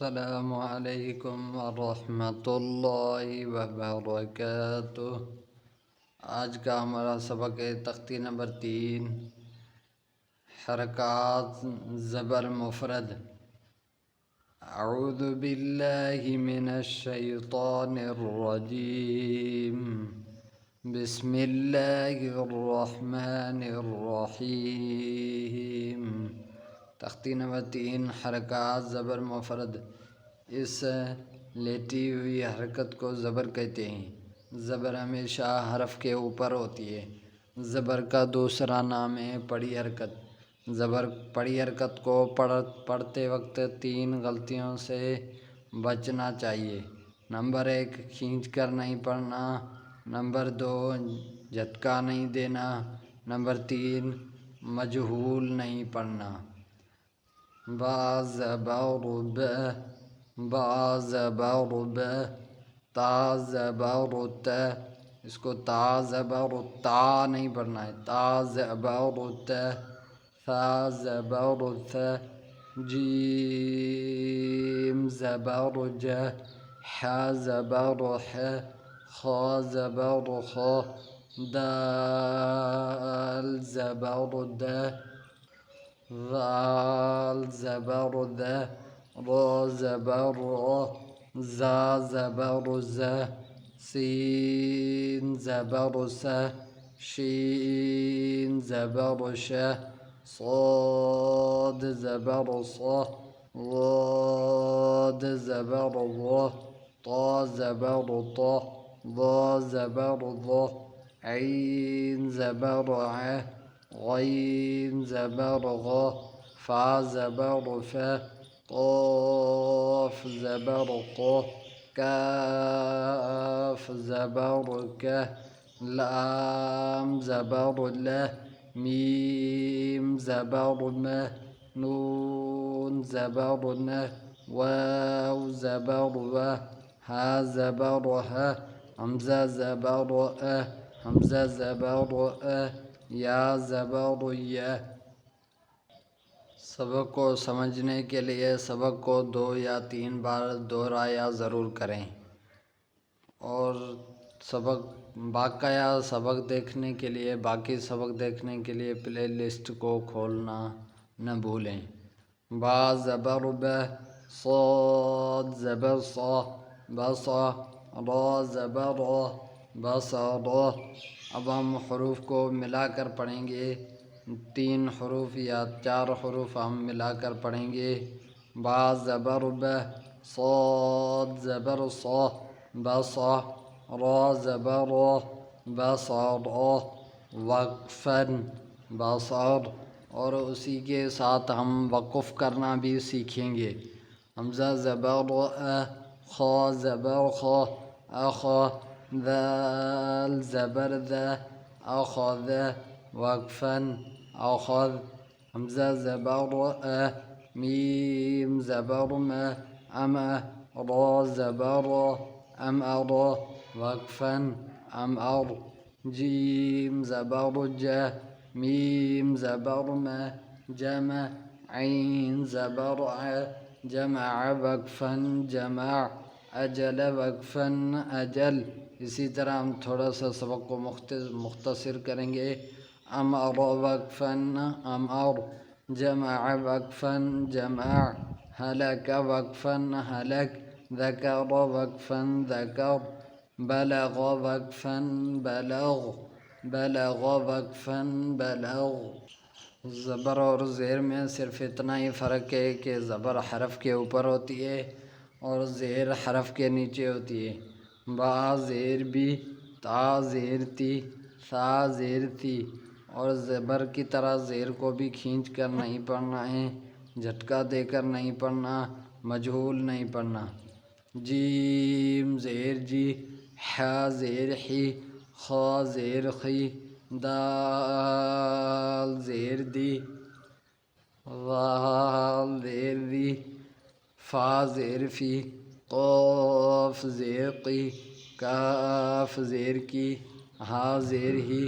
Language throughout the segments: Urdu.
السلام علیکم ورحمۃ اللہ وبرکاتہ۔ آج کا ہمارا سبق ہے تختی نمبر 3، حرکات زبر مفرد۔ اعوذ باللہ من الشیطان الرجیم، بسم اللہ الرحمن الرحیم۔ تختی نمبر 3، حرکات زبر مفرد۔ اس لیٹی ہوئی حرکت کو زبر کہتے ہیں۔ زبر ہمیشہ حرف کے اوپر ہوتی ہے۔ زبر کا دوسرا نام ہے پڑی حرکت۔ پڑی حرکت کو پڑھتے وقت 3 غلطیوں سے بچنا چاہیے۔ نمبر 1، کھینچ کر نہیں پڑھنا۔ نمبر 2، جھٹکا نہیں دینا۔ نمبر 3، مجہول نہیں پڑھنا۔ با زبر ب، با زبر ب، تا زبر ت، اس کو تا زبر تا نہیں پڑھنا ہے، تا زبر ت، ثا زبر ث، جیم زبر ج، ح زبر ح، خا زبر خ، دال زبر د، ذال زبر ذ، را زبر را، زا زبر ز، سین زبر س، شین زبر ش، صاد زبر ص، ضاد زبر ض، طا زبر ط، ظا زبر ظ، عین زبر ع، غین زبر غ، فا زبر ف، قاف زبر ق، کاف زبر ک، لام زبر ل، میم زبر م، نون زبر ن، واو زبر و، ها زبر ہ، حمزہ زبر ا، حمزہ زبر ا، یا زبر ی۔ سبق کو سمجھنے کے لیے سبق کو 2 یا 3 بار دہرایا ضرور کریں، اور باقی سبق دیکھنے کے لیے پلے لسٹ کو کھولنا نہ بھولیں۔ با زبر ب، صاد زبر صا، بصا، را زبر را، بصرا۔ اب ہم حروف کو ملا کر پڑھیں گے، 3 حروف یا 4 حروف ہم ملا کر پڑھیں گے۔ با زبر ب، صاد زبر صا، بصا، را زبر را، بصرا، وقفاً بصر۔ اور اسی کے ساتھ ہم وقف کرنا بھی سیکھیں گے۔ حمزہ زبر ا، خا زبر خا، اخا، ذال زبر ذ، اخذ، وقفاً اخذ۔ حمزہ زبر ا، میم زبر م، امہ، را زبر را، امر، وقفاً امر۔ جیم زبر ج، میم زبر م، جمع، عین زبر ع، جمع، وقفاً جمع، اجل وقفاً اجل۔ اسی طرح ہم تھوڑا سا سبق کو مختصر کریں گے۔ امر وقفاً امر، جمع وقفاً جمع، ہلک وقفاً ہلک، ذکر وقفاً ذکر، بلغ وقفاً بلغ، بلغ وقفاً بلغ۔ زبر اور زیر میں صرف اتنا ہی فرق ہے کہ زبر حرف کے اوپر ہوتی ہے اور زیر حرف کے نیچے ہوتی ہے۔ با زیر بی، تا زیر تی، ثا زیر تی۔ اور زبر کی طرح زیر کو بھی کھینچ کر نہیں پڑھنا ہے، جھٹکا دے کر نہیں پڑھنا، مجہول نہیں پڑھنا۔ جیم زیر جی، ح زیر حی، خا زیر خی، دال زیر دی، ذال زیر دی، فا زیر فی، قاف زیر قی، کاف زیر کی، ہا زیر ہی،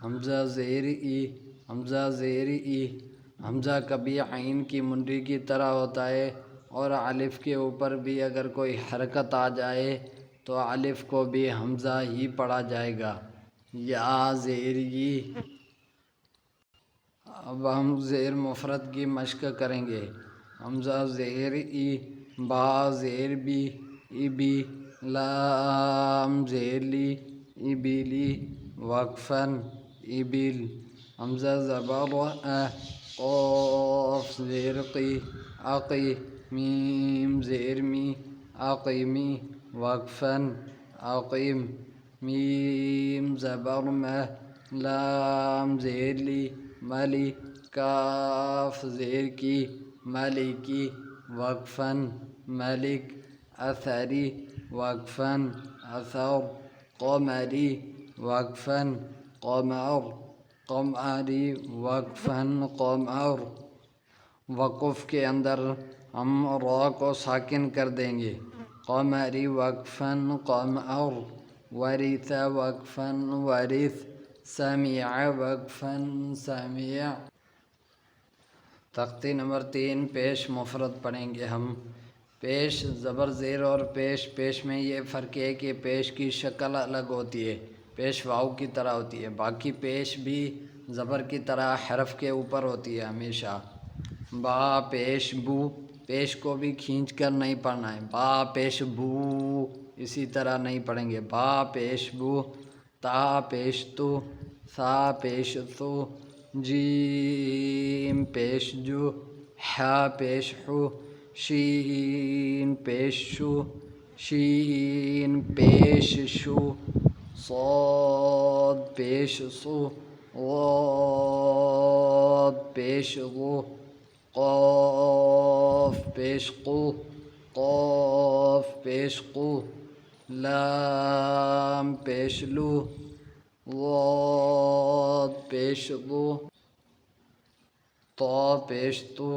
حمزہ زیر ای، حمزہ زیر ای۔ حمزہ کبھی عین کی منڈی کی طرح ہوتا ہے اور الف کے اوپر بھی اگر کوئی حرکت آ جائے تو الف کو بھی حمزہ ہی پڑھا جائے گا، یا زیر ی۔ اب ہم زیر مفرد کی مشق کریں گے۔ حمزہ زیر ای، با زیر بی، ای بی، لام زیر لی، ای بی لی، وقفاً، ای بیل۔ حمزہ زبر ا، قاف زیر قی، عقی، میم زیر می، عقیمی، وقفاً، عقیم۔ میم زبر م، لام زیر لی، ملی، کاف زیر کی، ملکی، وقفاً، ملک۔ اثری، وقفاً، اثر۔ قمری، وقفاً، قمر، قمری، وقفاً، قمر۔ وقف کے اندر ہم را کو ساکن کر دیں گے، قمری، وقفاً، قمر۔ ورث، وقفاً، ورث۔ سمع، وقفاً، سمع۔ تختی نمبر 3 پیش مفرد پڑھیں گے ہم۔ پیش زبر زیر اور پیش، پیش میں یہ فرق ہے کہ پیش کی شکل الگ ہوتی ہے، پیش واو کی طرح ہوتی ہے، باقی پیش بھی زبر کی طرح حرف کے اوپر ہوتی ہے ہمیشہ۔ با پیش بو، پیش کو بھی کھینچ کر نہیں پڑھنا ہے، با پیش بو اسی طرح نہیں پڑھیں گے، با پیش بو۔ تا پیش تو، ثا پیش ثو، جیم پیش جو، حا پیش حو، شین پیش شو، شین پیش شو، صاد پیش صو، غاد پیش غو، قاف پیش قو، قاف پیش قو، لام پیش لو، ضاد پیش ضو، طا پیش تو،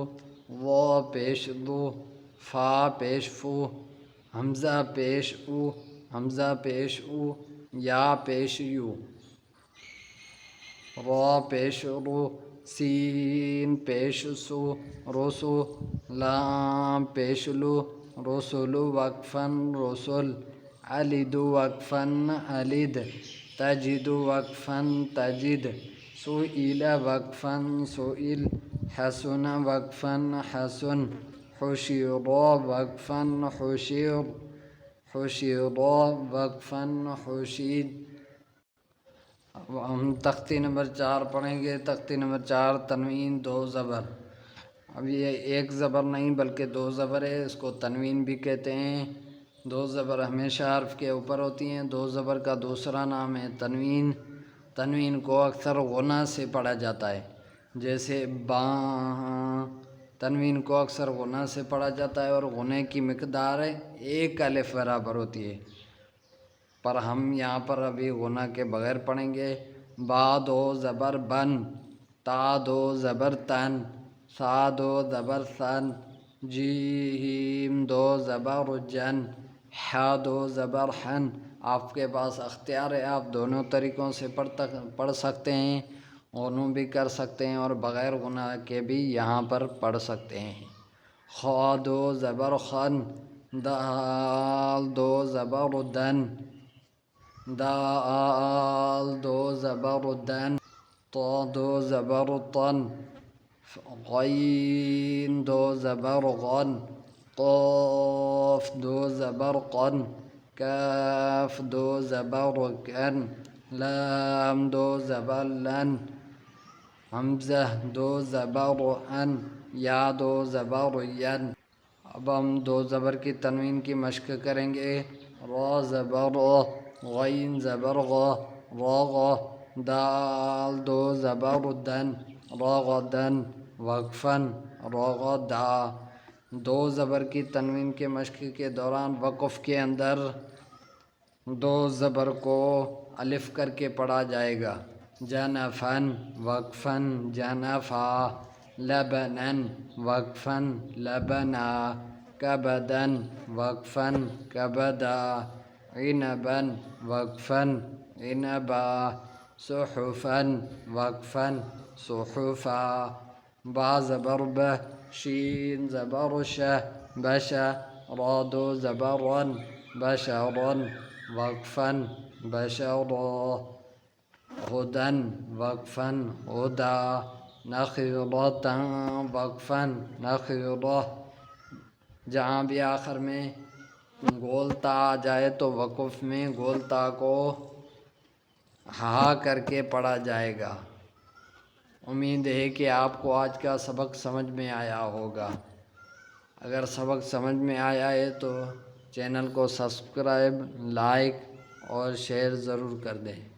وا پیش دو، فا پیش فو، حمزہ پیش او، حمزہ پیش او، یا پیش یو، را پیش رو، سین پیش سو، رسو، لام پیش لو، رسل، وقفاً، رسل۔ علد، وقفاً، علد۔ تجد، وقفاً، تجد۔ سئل، وقفاً، سئل۔ حسن، وقفاً، حسن۔ حشر، وقفاً، حشر۔ حشر، وقفاً، حشید۔ اب ہم تختی نمبر 4 پڑھیں گے۔ تختی نمبر 4 تنوین 2 زبر۔ اب یہ ایک زبر نہیں بلکہ 2 زبر ہے، اس کو تنوین بھی کہتے ہیں۔ 2 زبر ہمیشہ حرف کے اوپر ہوتی ہیں۔ 2 زبر کا دوسرا نام ہے تنوین۔ تنوین کو اکثر غنہ سے پڑھا جاتا ہے، جیسے باں، تنوین کو اکثر غنہ سے پڑھا جاتا ہے اور غنہ کی مقدار 1 الف برابر ہوتی ہے، پر ہم یہاں پر ابھی غنہ کے بغیر پڑھیں گے۔ با 2 زبر بن، تا 2 زبر تن، ثا 2 زبر ثن، جیم 2 زبر جن، حا 2 زبر حن۔ آپ کے پاس اختیار ہے، آپ دونوں طریقوں سے پڑھ سکتے ہیں، غنوں بھی کر سکتے ہیں اور بغیر غنہ کے بھی یہاں پر پڑھ سکتے ہیں۔ خا 2 زبر خن، دال 2 زبر دن، دال 2 زبر دن، طا 2 زبر طن، غین 2 زبر غن، قاف 2 زبر قن، کاف 2 زبر کن، لام 2 زبر لن، حمزہ 2 زبر ان، یا 2 زبر ین۔ اب ہم 2 زبر کی تنوین کی مشق کریں گے۔ را زبر را، غین زبر غا، راغا۔ دال 2 زبر دن، راغدن، وقفاً، راغدا۔ 2 زبر کی تنوین کے مشق کے دوران وقف کے اندر 2 زبر کو الف کر کے پڑھا جائے گا۔ جنفاً، وقفاً، جنفا۔ لبناً، وقفاً، لبنا۔ کبداً، وقفاً، کبدا۔ عنباً، وقفاً، عنبا۔ صحفاً، وقفاً، صحفا۔ با زبر بہ، شین زبر شہ، بشر دو زبر رن بشر وقفا بشر ہدن وقفا ہدا نخرة وقفا نخرة جہاں بھی آخر میں گولتا آ جائے تو وقف میں گولتا کو ہا کر کے پڑھا جائے گا۔ امید ہے کہ آپ کو آج کا سبق سمجھ میں آیا ہوگا۔ اگر سبق سمجھ میں آیا ہے تو چینل کو سبسکرائب، لائک اور شیئر ضرور کر دیں۔